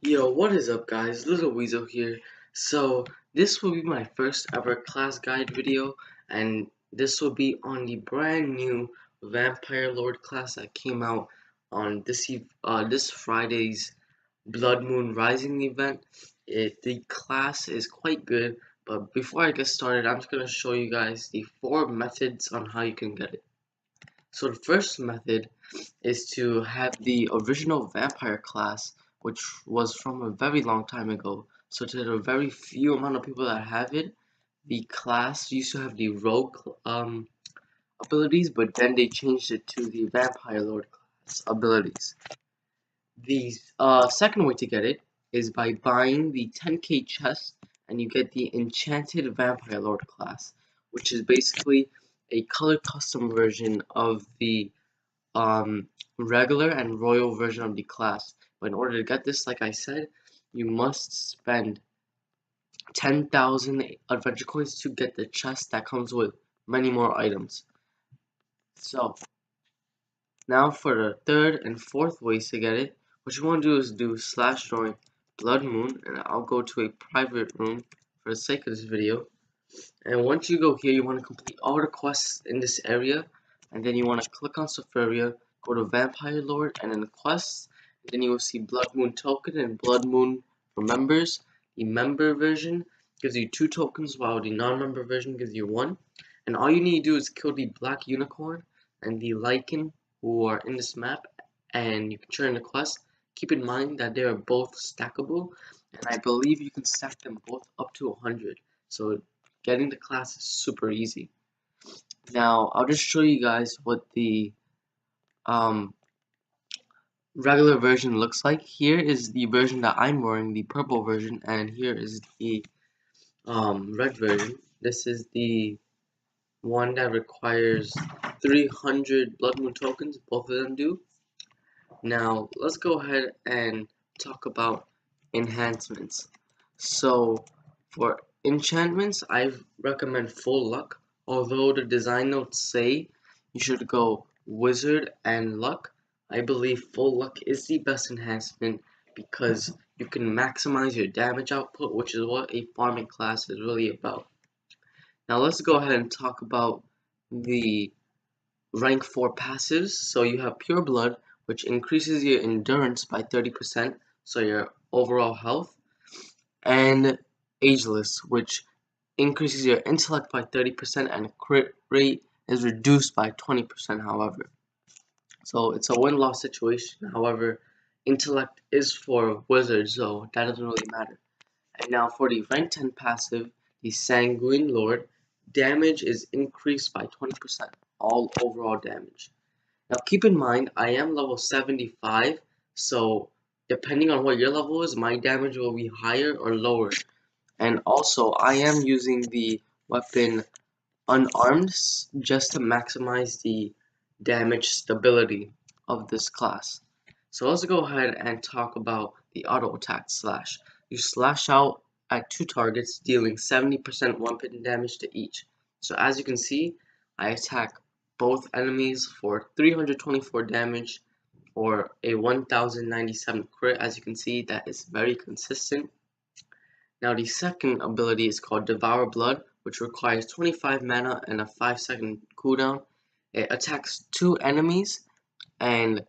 Yo, what is up guys? Little Weasel here. So, this will be my first ever class guide video, and this will be on the brand new Vampire Lord class that came out on this Friday's Blood Moon Rising event. The class is quite good, but before I get started, I'm just going to show you guys the 4 methods on how you can get it. So the first method is to have the original vampire class, which was from a very long time ago. So to the very few amount of people that have it, the class used to have the rogue abilities, but then they changed it to the vampire lord class abilities. The second way to get it is by buying the 10k chest, and you get the enchanted vampire lord class, which is basically a color custom version of the regular and royal version of the class. But in order to get this, like I said, you must spend 10,000 adventure coins to get the chest that comes with many more items. So now for the third and fourth ways to get it, what you want to do is do /join Blood Moon, and I'll go to a private room for the sake of this video. And once you go here, you want to complete all the quests in this area, and then you want to click on Sephiria, go to Vampire Lord, and then the quests, and then you will see Blood Moon token and Blood Moon for members. The member version gives you 2 tokens, while the non-member version gives you 1. And all you need to do is kill the black unicorn and the lichen who are in this map, and you can turn the quest. Keep in mind that they are both stackable, and I believe you can stack them both up to 100. So getting the class is super easy. Now I'll just show you guys what the regular version looks like. Here is the version that I'm wearing, the purple version, and here is the red version. This is the one that requires 300 Blood Moon tokens, both of them do. Now let's go ahead and talk about enhancements. So for enchantments, I recommend full luck, although the design notes say you should go wizard and luck. I believe full luck is the best enhancement because you can maximize your damage output, which is what a farming class is really about. Now let's go ahead and talk about the rank 4 passives. So you have Pure Blood, which increases your endurance by 30%, so your overall health, and Ageless, which increases your intellect by 30% and crit rate is reduced by 20%, however. So it's a win-loss situation. However, intellect is for wizards, so that doesn't really matter. And now for the rank 10 passive, the Sanguine Lord, damage is increased by 20%, all overall damage. Now keep in mind, I am level 75, so depending on what your level is, my damage will be higher or lower. And also, I am using the weapon unarmed just to maximize the damage stability of this class. So let's go ahead and talk about the auto attack slash. You slash out at 2 targets, dealing 70% weapon damage to each. So as you can see, I attack both enemies for 324 damage or a 1097 crit. As you can see, that is very consistent. Now the second ability is called Devour Blood, which requires 25 mana and a 5-second cooldown. It attacks 2 enemies and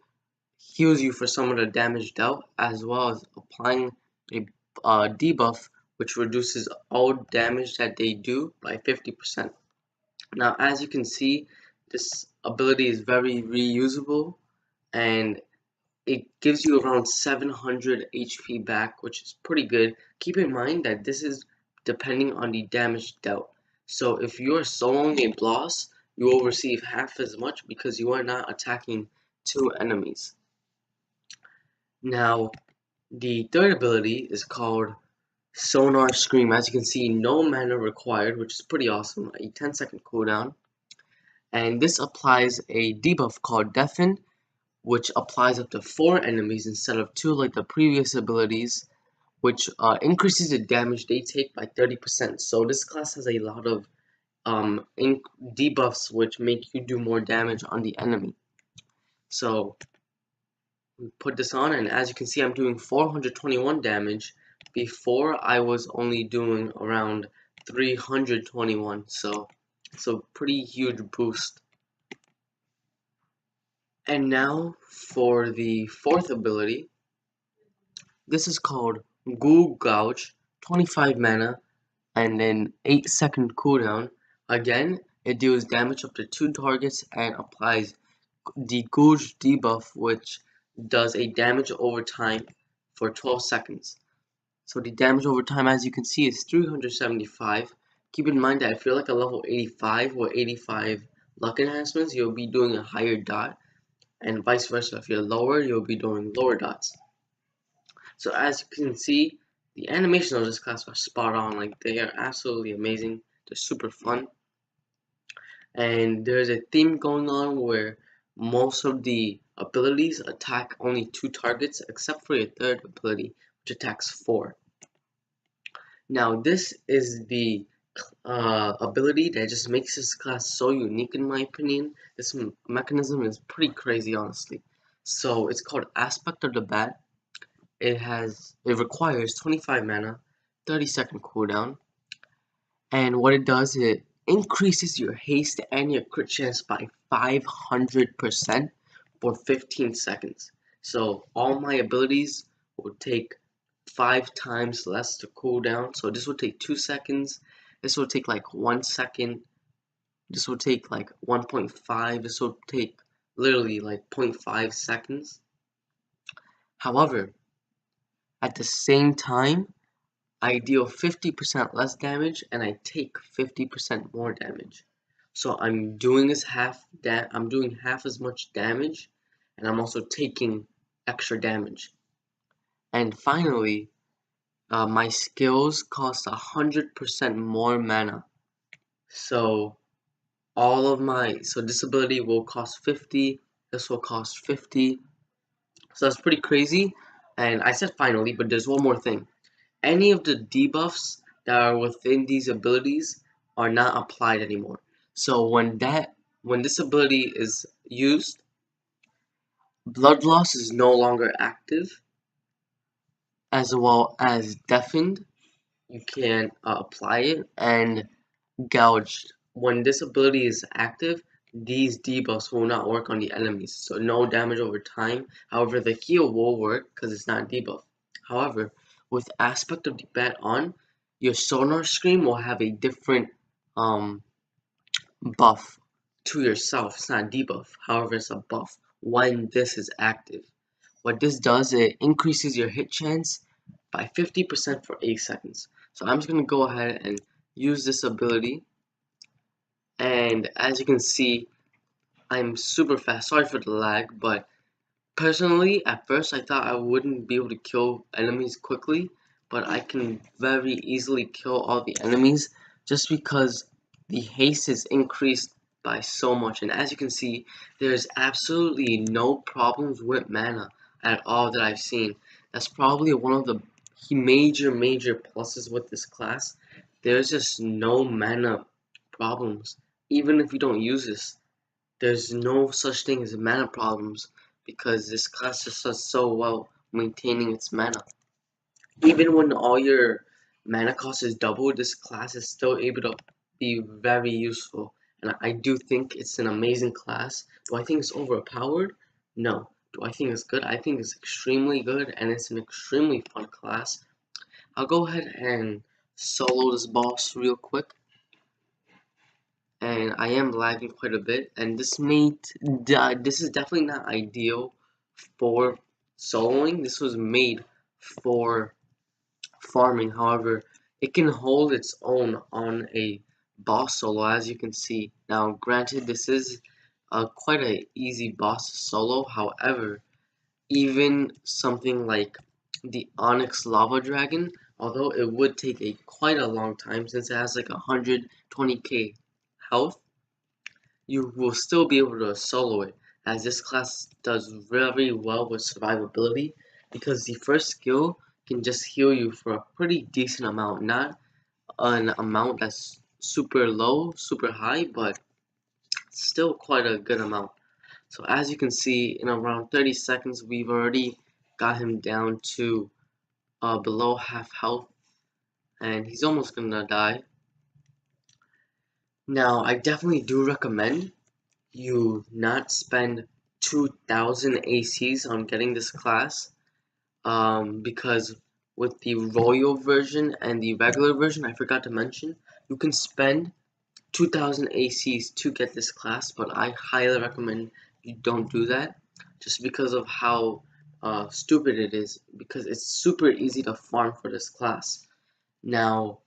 heals you for some of the damage dealt, as well as applying a debuff which reduces all damage that they do by 50%. Now as you can see, this ability is very reusable and it gives you around 700 HP back, which is pretty good. Keep in mind that this is depending on the damage dealt. So if you are soloing a boss, you will receive half as much because you are not attacking 2 enemies. Now, the third ability is called Sonar Scream. As you can see, no mana required, which is pretty awesome, a 10-second cooldown. And this applies a debuff called Deafen, which applies up to 4 enemies instead of 2 like the previous abilities, which increases the damage they take by 30%. So this class has a lot of debuffs which make you do more damage on the enemy. So We put this on, and as you can see, I'm doing 421 damage. Before, I was only doing around 321, so it's a pretty huge boost. And now for the fourth ability. This is called Ghoul Gouge, 25 mana, and then 8-second cooldown. Again, it deals damage up to 2 targets and applies the Gouge debuff, which does a damage over time for 12 seconds. So the damage over time, as you can see, is 375. Keep in mind that if you're like a level 85 or 85 luck enhancements, you'll be doing a higher dot, and vice versa. If you're lower, you'll be doing lower dots. So as you can see, the animations of this class are spot on. Like, they are absolutely amazing. They're super fun. And there's a theme going on where most of the abilities attack only 2 targets, except for your third ability, which attacks 4. Now this is the ability that just makes this class so unique in my opinion. This mechanism is pretty crazy, honestly. So it's called Aspect of the Bat. It requires 25 mana, 30-second cooldown, and what it does, it increases your haste and your crit chance by 500% for 15 seconds. So all my abilities will take 5 times less to cool down. So this will take 2 seconds. This will take like 1 second. This will take like 1.5. This will take literally like 0.5 seconds. However, at the same time, I deal 50% less damage and I take 50% more damage. So I'm doing half as much damage, and I'm also taking extra damage. And finally, my skills cost 100% more mana. So this ability will cost 50, this will cost 50. So that's pretty crazy. And I said finally, but there's one more thing. Any of the debuffs that are within these abilities are not applied anymore. So when this ability is used, blood loss is no longer active, as well as deafened. You can apply it, and gouged. When this ability is active, these debuffs will not work on the enemies, so no damage over time. However, the heal will work because it's not a debuff. However, with Aspect of the Bat on, your sonar screen will have a different buff to yourself. It's not a debuff, however, it's a buff when this is active. What this does, it increases your hit chance by 50% for 8 seconds. So I'm just going to go ahead and use this ability. And as you can see, I'm super fast. Sorry for the lag, but personally, at first I thought I wouldn't be able to kill enemies quickly, but I can very easily kill all the enemies just because the haste is increased by so much. And as you can see, there's absolutely no problems with mana at all that I've seen. That's probably one of the major pluses with this class. There's just no mana problems. Even if you don't use this, there's no such thing as mana problems because this class just does so well maintaining its mana. Even when all your mana cost is double, this class is still able to be very useful. And I do think it's an amazing class. Do I think it's overpowered? No. Do I think it's good? I think it's extremely good, and it's an extremely fun class. I'll go ahead and solo this boss real quick. And I am lagging quite a bit, and this is definitely not ideal for soloing. This was made for farming. However, it can hold its own on a boss solo, as you can see. Now granted, this is quite a easy boss solo. However, even something like the Onyx Lava Dragon, although it would take quite a long time since it has like 120k health, you will still be able to solo it, as this class does very well with survivability, because the first skill can just heal you for a pretty decent amount, not an amount that's super low, super high, but still quite a good amount. So as you can see, in around 30 seconds, we've already got him down to below half health, and he's almost gonna die. Now, I definitely do recommend you not spend 2,000 ACs on getting this class, because with the Royal version and the regular version, I forgot to mention, you can spend 2,000 ACs to get this class, but I highly recommend you don't do that, just because of how stupid it is, because it's super easy to farm for this class. Now,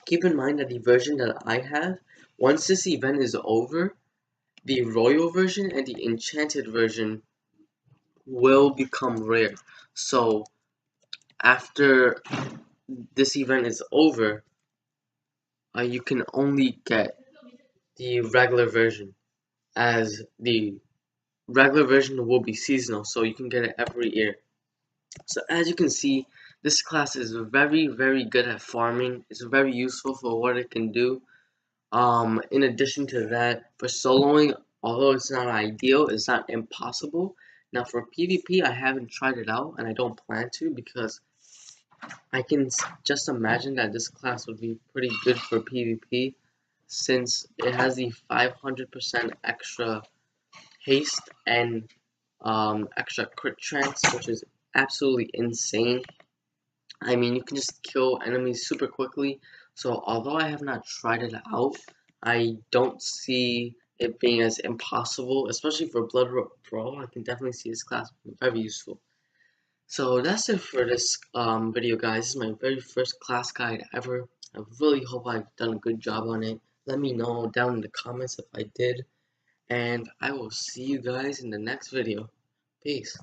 keep in mind that the version that I have, once this event is over, the Royal version and the Enchanted version will become rare. So after this event is over, you can only get the regular version, as the regular version will be seasonal, so you can get it every year. So as you can see, this class is very good at farming. It's very useful for what it can do. In addition to that, for soloing, although it's not ideal, it's not impossible. Now for PvP, I haven't tried it out, and I don't plan to, because I can just imagine that this class would be pretty good for PvP, since it has the 500% extra haste and extra crit chance, which is absolutely insane. I mean, you can just kill enemies super quickly. So although I have not tried it out, I don't see it being as impossible, especially for Blood Pro. I can definitely see this class being very useful. So that's it for this video, guys. This is my very first class guide ever. I really hope I've done a good job on it. Let me know down in the comments if I did. And I will see you guys in the next video. Peace.